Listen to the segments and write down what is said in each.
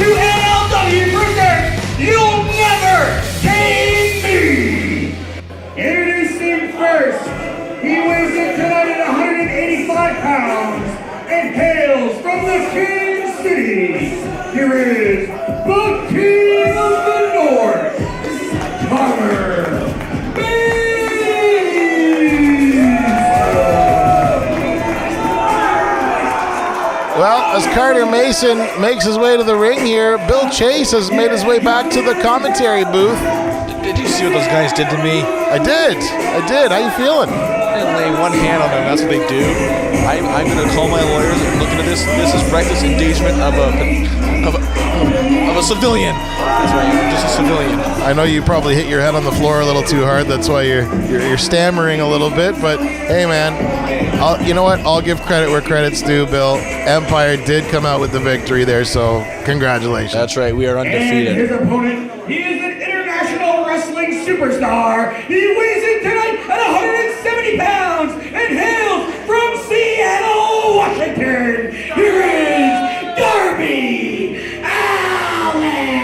To NLW presents You'll Never Tame Me! Introducing first, he weighs in tonight at 185 pounds and hails from the King City. Here is the King of the North, Carter Well, as Carter Mason makes his way to the ring here, Bill Chase has made his way back to the commentary booth. Did you see what those guys did to me? I did. How you feeling? They lay one hand on them. That's what they do. I'm going to call my lawyers and looking at this. This is reckless endangerment of a civilian. That's right. I'm just a civilian. I know you probably hit your head on the floor a little too hard. That's why you're stammering a little bit. But hey, man, you know what? I'll give credit where credit's due, Bill. Empire did come out with the victory there, so congratulations. That's right. We are undefeated. And his opponent, he is an international wrestling superstar. He weighs in tonight at 170 pounds and hails from Seattle, Washington. Here is Darby Allin.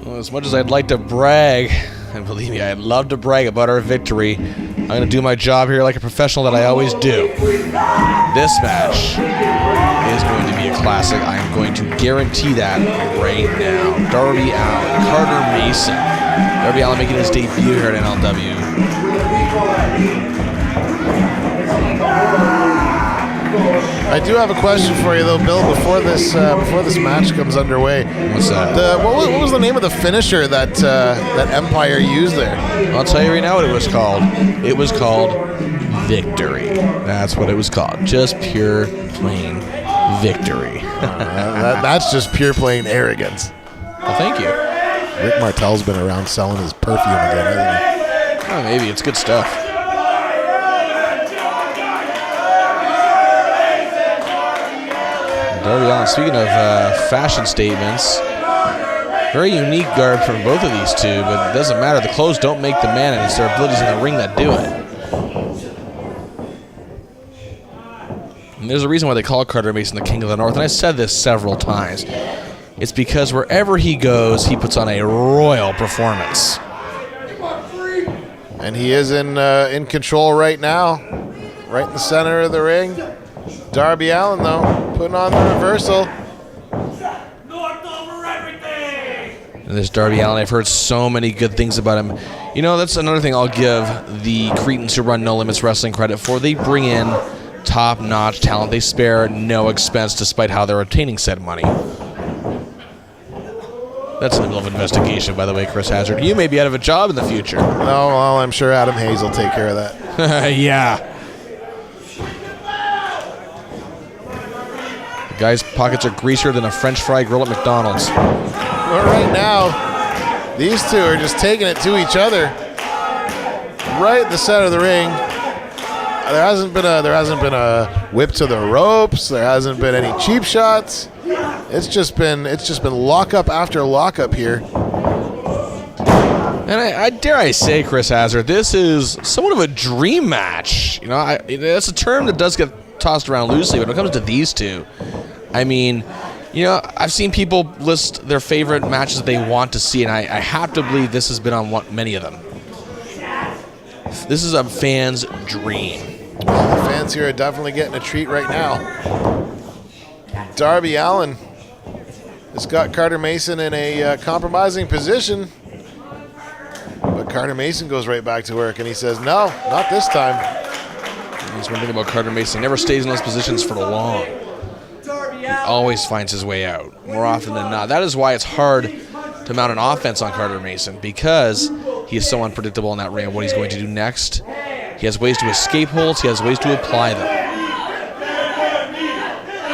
Well, as much as I'd like to brag, and believe me, I'd love to brag about our victory, I'm going to do my job here like a professional that I always do. This match is going to be a classic. I'm going to guarantee that right now. Darby Allin, Carter Mason. Darby Allin making his debut here at NLW. I do have a question for you, though, Bill. Before this match comes underway, What's that? What was the name of the finisher that Empire used there? I'll tell you right now what it was called. It was called Victory. That's what it was called. Just pure, plain victory. That's just pure, plain arrogance. Well, thank you. Rick Martel's been around selling his perfume again, hasn't he? Oh, maybe. It's good stuff. Darby Allin, speaking of fashion statements, very unique garb from both of these two, but it doesn't matter. The clothes don't make the man, and it's their abilities in the ring that do it. And there's a reason why they call Carter Mason the King of the North, and I said this several times. It's because wherever he goes, he puts on a royal performance. And he is in control right now, right in the center of the ring. Darby Allin, though, putting on the reversal. North over everything! And this Darby Allin, I've heard so many good things about him. You know, that's another thing I'll give the Cretans who run No Limits Wrestling credit for. They bring in top-notch talent. They spare no expense despite how they're obtaining said money. That's in the middle of investigation, by the way, Chris Hazard. You may be out of a job in the future. No, well, I'm sure Adam Hayes will take care of that. Yeah. The guy's pockets are greasier than a French fry grill at McDonald's. Well, right now, these two are just taking it to each other. Right at the center of the ring. There hasn't been a whip to the ropes. There hasn't been any cheap shots. It's just been lockup after lockup here. And I dare I say, Chris Hazard, this is somewhat of a dream match. You know, that's a term that does get tossed around loosely, but when it comes to these two, I mean, you know, I've seen people list their favorite matches that they want to see, and I have to believe this has been on many of them. This is a fan's dream. Well, the fans here are definitely getting a treat right now. Darby Allin has got Carter Mason in a compromising position, but Carter Mason goes right back to work, and he says, no, not this time. That's one thing about Carter Mason. He never stays in those positions for long. He always finds his way out, more often than not. That is why it's hard to mount an offense on Carter Mason, because he is so unpredictable in that ring of what he's going to do next. He has ways to escape holds. He has ways to apply them.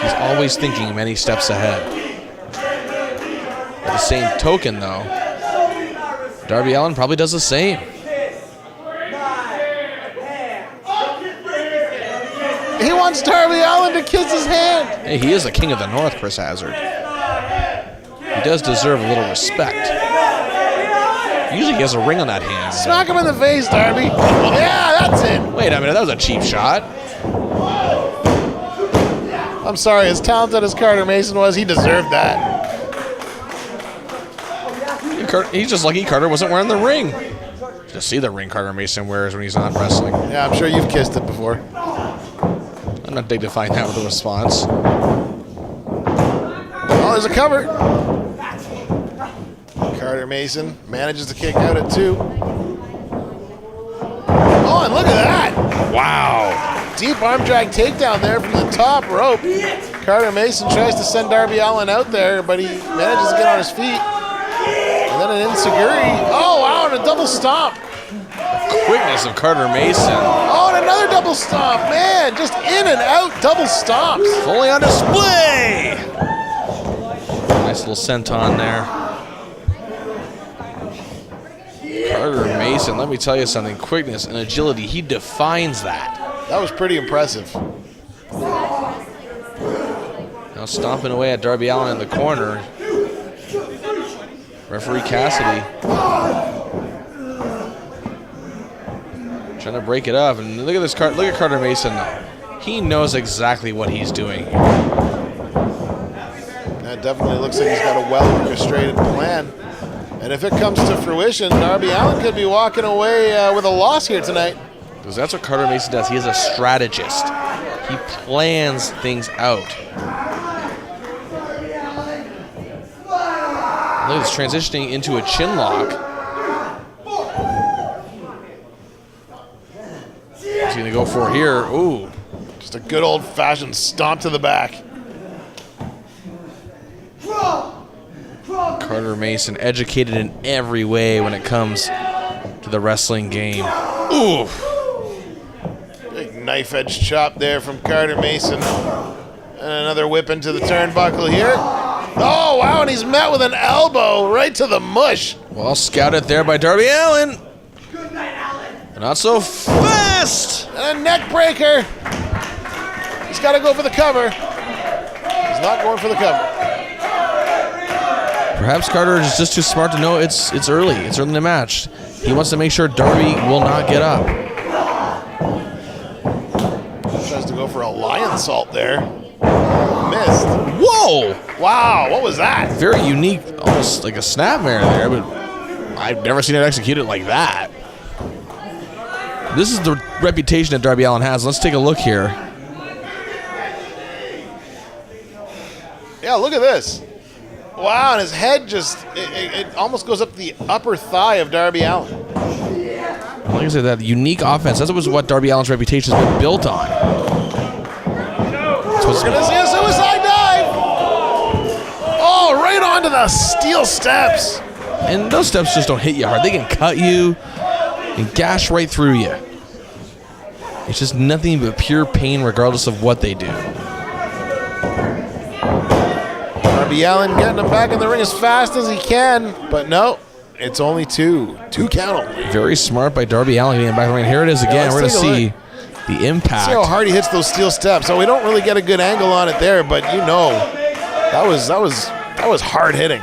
He's always thinking many steps ahead. By the same token, though, Darby Allin probably does the same. He wants Darby Allin to kiss his hand. Hey, he is the king of the North, Chris Hazard. He does deserve a little respect. Usually he has a ring on that hand. Smack him in the face, Darby. Yeah, that's it. Wait a minute, that was a cheap shot. I'm sorry, as talented as Carter Mason was, he deserved that. He's just lucky Carter wasn't wearing the ring. Just see the ring Carter Mason wears when he's not wrestling. Yeah, I'm sure you've kissed it before. I'm not dignifying that with a response. Oh, there's a cover. Carter Mason manages to kick out at 2. Oh, and look at that. Wow. Deep arm drag takedown there from the top rope. Carter Mason tries to send Darby Allin out there, but he manages to get on his feet. And then an enziguri. Oh, wow, and a double stomp. The quickness of Carter Mason. Oh, and another double stomp. Man, just in and out double stomps. Fully on display. Nice little senton there. Carter Mason, let me tell you something. Quickness and agility, he defines that. That was pretty impressive. Now stomping away at Darby Allin in the corner. Referee Cassidy trying to break it up, and look at this look at Carter Mason. He knows exactly what he's doing. That definitely looks like he's got a well-orchestrated plan. And if it comes to fruition, Darby Allin could be walking away with a loss here tonight. Because that's what Carter Mason does. He is a strategist. He plans things out. Look at this transitioning into a chin lock. What's he gonna go for here? Ooh. Just a good old-fashioned stomp to the back. Carter Mason, educated in every way when it comes to the wrestling game. Ooh. Big knife edge chop there from Carter Mason. And another whip into the turnbuckle here. Oh, wow, and he's met with an elbow right to the mush. Well scouted there by Darby Allin. Good night, Allin. Not so fast. And a neck breaker. He's got to go for the cover. He's not going for the cover. Perhaps Carter is just too smart to know it's early. It's early in the match. He wants to make sure Darby will not get up. Tries to go for a lion salt there. Missed. Whoa! Wow, what was that? Very unique, almost like a snapmare there, but I've never seen it executed like that. This is the reputation that Darby Allin has. Let's take a look here. Yeah, look at this. Wow, and his head just, it almost goes up the upper thigh of Darby Allin. Like I said, that unique offense, that's what Darby Allin's reputation has been built on. We're going to see a suicide dive. Oh, right onto the steel steps. And those steps just don't hit you hard. They can cut you and gash right through you. It's just nothing but pure pain regardless of what they do. Darby Allin getting him back in the ring as fast as he can, but no, it's only 2. 2 count only. Very smart by Darby Allin getting back in the ring. Here it is again. We're going to see the impact. See how hard he hits those steel steps. So we don't really get a good angle on it there, but you know, that was hard hitting.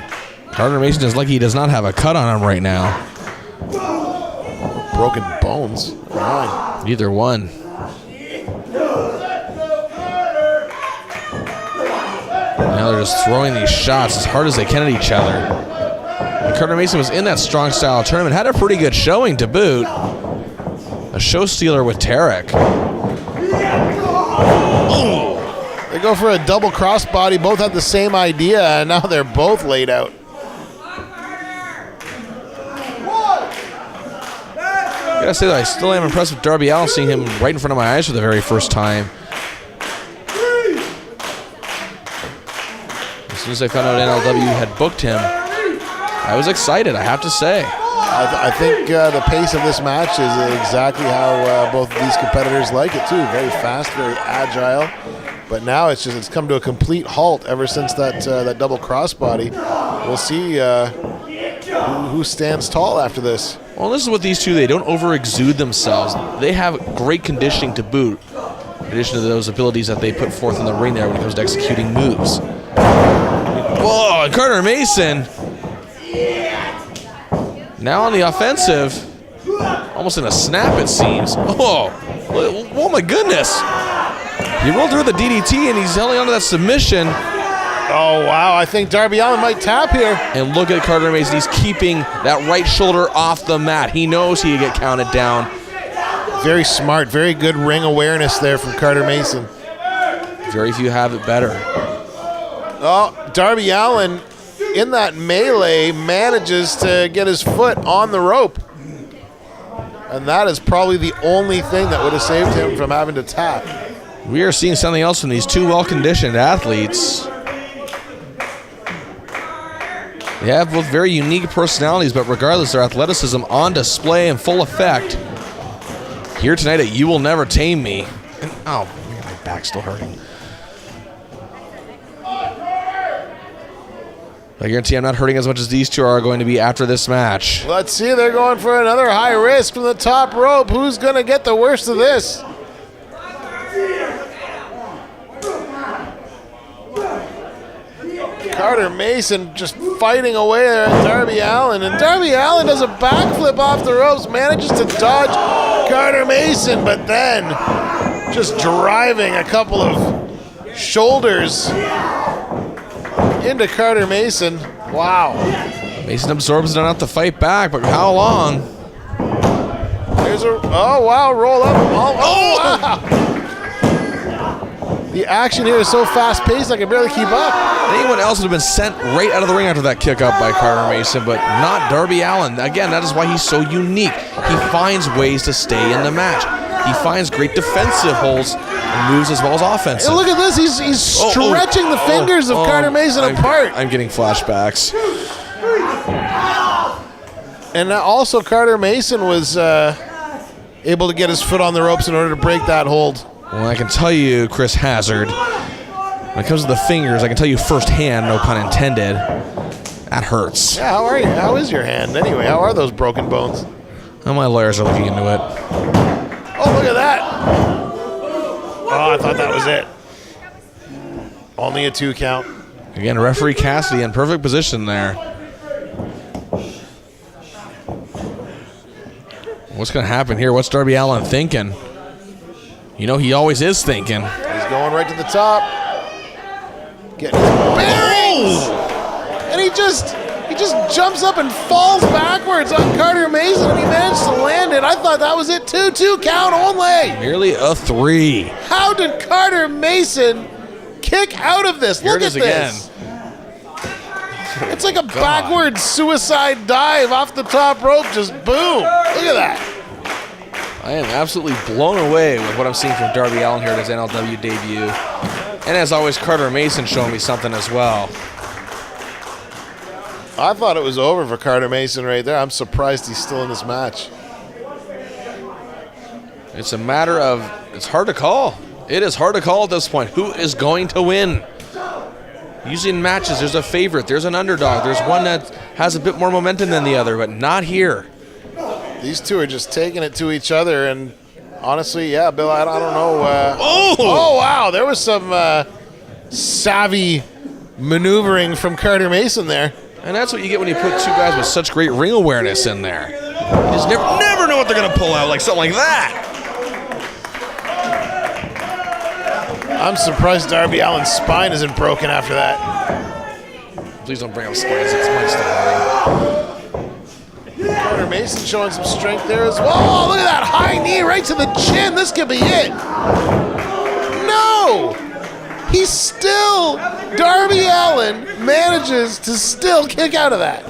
Carter Mason is lucky he does not have a cut on him right now. Broken bones. Right. Either one. Now they're just throwing these shots as hard as they can at each other. And Carter Mason was in that strong style tournament, had a pretty good showing to boot. A show stealer with Tarek. Oh. They go for a double crossbody. Both had the same idea, and now they're both laid out. I gotta say that I still am impressed with Darby Allin, seeing him right in front of my eyes for the very first time. As soon as I found out NLW had booked him, I was excited, I have to say. I think the pace of this match is exactly how both of these competitors like it too. Very fast, very agile. But now it's come to a complete halt ever since that double crossbody. We'll see who stands tall after this. Well, this is what these two, they don't over-exude themselves. They have great conditioning to boot. addition to those abilities that they put forth in the ring there when it comes to executing moves. Whoa, and Carter Mason now on the offensive, almost in a snap it seems. Oh my goodness. He rolled through the DDT and he's holding onto that submission. Oh, wow. I think Darby Allin might tap here. And look at Carter Mason. He's keeping that right shoulder off the mat. He knows he can get counted down. Very smart. Very good ring awareness there from Carter Mason. Very few have it better. Oh, Darby Allin in that melee manages to get his foot on the rope. And that is probably the only thing that would have saved him from having to tap. We are seeing something else from these two well-conditioned athletes. They have both very unique personalities, but regardless, their athleticism on display in full effect. Here tonight at You Will Never Tame Me. And, oh, man, my back's still hurting. I guarantee I'm not hurting as much as these two are going to be after this match. Let's see, they're going for another high risk from the top rope. Who's going to get the worst of this? Carter Mason just fighting away there at Darby Allin. And Darby Allin does a backflip off the ropes, manages to dodge Carter Mason, but then just driving a couple of shoulders into Carter Mason. Wow. Mason absorbs it enough to fight back, but how long? There's a, oh wow, roll up. Oh wow. The action here is so fast-paced, I can barely keep up. Anyone else would have been sent right out of the ring after that kick up by Carter Mason, but not Darby Allin. Again, that is why he's so unique. He finds ways to stay in the match. He finds great defensive holds and moves as well as offensive. Hey, look at this. He's stretching the fingers of Carter Mason apart. I'm getting flashbacks. And also Carter Mason was able to get his foot on the ropes in order to break that hold. Well, I can tell you, Chris Hazard, when it comes to the fingers, I can tell you firsthand, no pun intended, that hurts. Yeah, how are you? How is your hand anyway? How are those broken bones? Well, my lawyers are looking into it. Oh, look at that. Oh, I thought that was it. Only a 2 count. Again, referee Cassidy in perfect position there. What's going to happen here? What's Darby Allin thinking? You know, he always is thinking. He's going right to the top. Getting his bearings. And he just jumps up and falls backwards on Carter Mason, and he managed to land it. I thought that was it too. 2 count only. Nearly a 3. How did Carter Mason kick out of this? Look at this. It's like a backwards suicide dive off the top rope. Just boom. Look at that. I am absolutely blown away with what I'm seeing from Darby Allin here at his NLW debut. And as always, Carter Mason showing me something as well. I thought it was over for Carter Mason right there. I'm surprised he's still in this match. It's a matter of, it's hard to call. It is hard to call at this point. Who is going to win? Usually in matches, there's a favorite, there's an underdog, there's one that has a bit more momentum than the other, but not here. These two are just taking it to each other, and honestly, yeah, Bill, I don't know. Oh, wow, there was some savvy maneuvering from Carter Mason there. And that's what you get when you put two guys with such great ring awareness in there. You just never know what they're going to pull out, like something like that. I'm surprised Darby Allin's spine isn't broken after that. Please don't bring up spines, it's my stuff. Carter Mason showing some strength there as well. Oh, look at that high knee right to the chin. This could be it. No! He's still, Darby Allin manages to still kick out of that.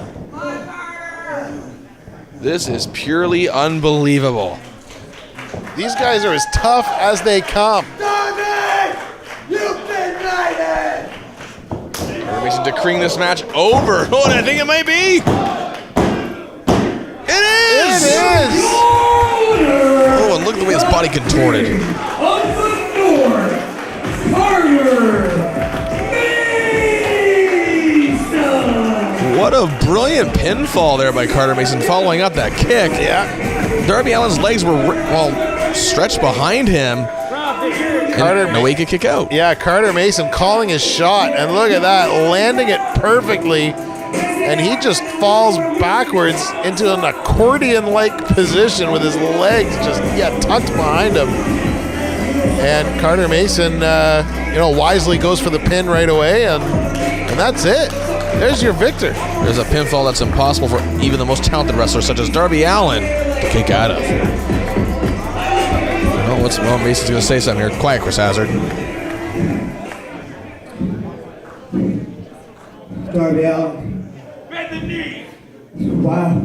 This is purely unbelievable. These guys are as tough as they come. You've been knighted! Carter Mason decreeing this match over. Oh, and I think it might be. It is! It is! Oh, and look at the way his body contorted. Of the North, Carter Mason! What a brilliant pinfall there by Carter Mason following up that kick. Yeah. Darby Allin's legs were, well, stretched behind him. no way he could kick out. Yeah, Carter Mason calling his shot, and look at that, landing it perfectly, and he just falls backwards into an accordion-like position with his legs just tucked behind him. And Carter Mason, wisely goes for the pin right away, and that's it. There's your victor. There's a pinfall that's impossible for even the most talented wrestlers, such as Darby Allin, to kick out of. Mason's going to say something here. Quiet, Chris Hazard. Darby Allin. Bend the knee. Wow.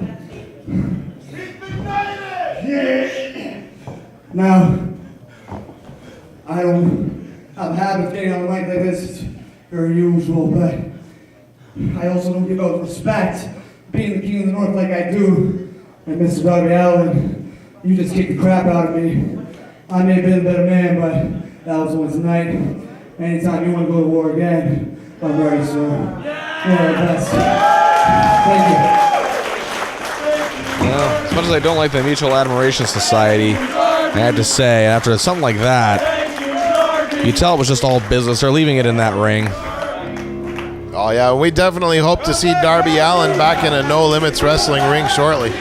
Yeah. Now, I don't have a habit of getting on the mic like this. It's very usual, but I also don't give out respect being the king of the north like I do. And Mr. Darby Allin, you just kicked the crap out of me. I may have been a better man, but that was only tonight. Anytime you want to go to war again, I'm ready, sir. You're the best. Thank you. Well, as much as I don't like the Mutual Admiration Society, I had to say, after something like that, you tell it was just all business. They're leaving it in that ring. Oh, yeah, we definitely hope to see Darby Allin back in a No Limits Wrestling ring shortly.